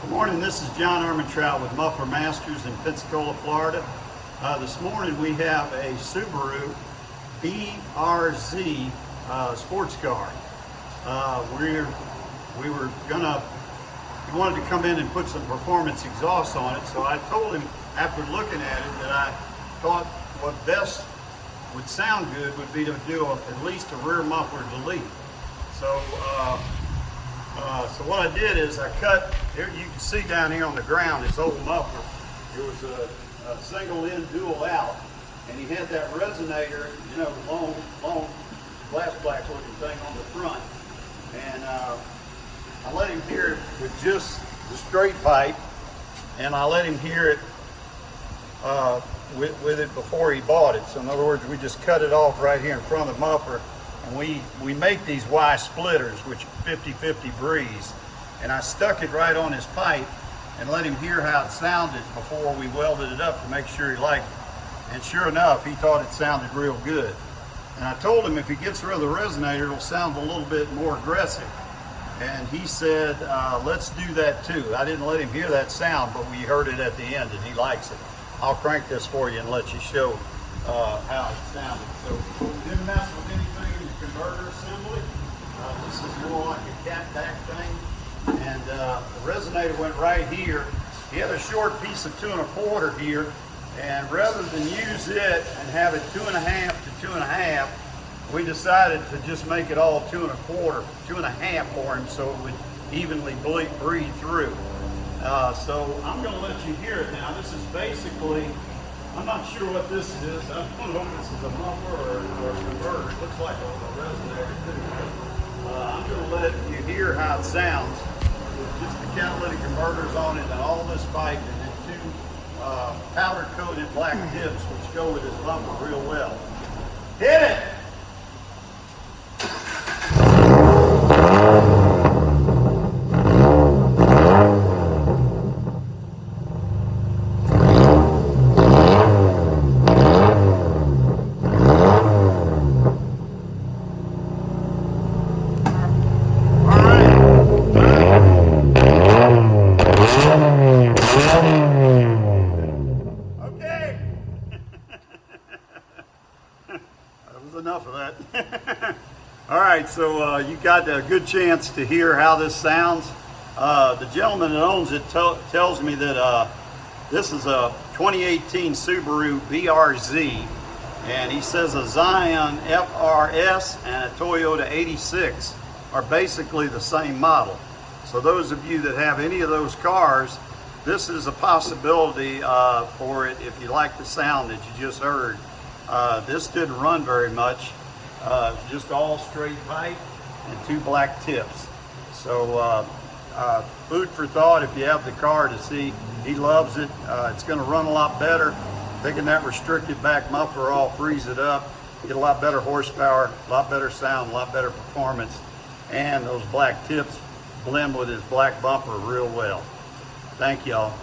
Good morning, this is John Armentrout with Muffler Masters in Pensacola, Florida. This morning we have a Subaru BRZ sports car. He wanted to come in and put some performance exhaust on it, so I told him after looking at it that I thought what best would sound good would be to do at least a rear muffler delete. So what I did is I cut, here you can see down here on the ground, this old muffler. It was a single in, dual out, and he had that resonator, you know, long glass black looking thing on the front. And I let him hear it with just the straight pipe, and I let him hear it with it before he bought it. So in other words, we just cut it off right here in front of the muffler. And we make these Y splitters, which 50-50 breeze, and I stuck it right on his pipe and let him hear how it sounded before we welded it up to make sure he liked it. And sure enough, he thought it sounded real good. And I told him if he gets rid of the resonator, it'll sound a little bit more aggressive. And he said, let's do that too. I didn't let him hear that sound, but we heard it at the end, and he likes it. I'll crank this for you and let you show how it sounded. So didn't mess with anything in the converter assembly. This is more like a cat-back thing. And the resonator went right here. He had a short piece of 2 1/4 here, and rather than use it and have it 2 1/2 to 2 1/2, we decided to just make it all 2 1/4, 2 1/2 for him so it would evenly breathe through. So I'm going to let you hear it now. This is basically, I'm not sure what this is. I don't know if this is a muffler or a converter. It looks like a resonator too. I'm going to let you hear how it sounds with just the catalytic converters on it and all this pipe and then 2 powder-coated black tips which go with this bumper real well. Hit it! Okay. That was enough of that. All right, so you got a good chance to hear how this sounds. The gentleman that owns it tells me that this is a 2018 Subaru BRZ, and he says a Zion FRS and a Toyota 86 are basically the same model. So those of you that have any of those cars, this is a possibility for it if you like the sound that you just heard. This didn't run very much. It's just all straight pipe and 2 black tips. So food for thought if you have the car to see. He loves it. It's going to run a lot better. Taking that restricted back muffler off, freeze it up, get a lot better horsepower, a lot better sound, a lot better performance. And those black tips blend with his black bumper real well. Thank y'all.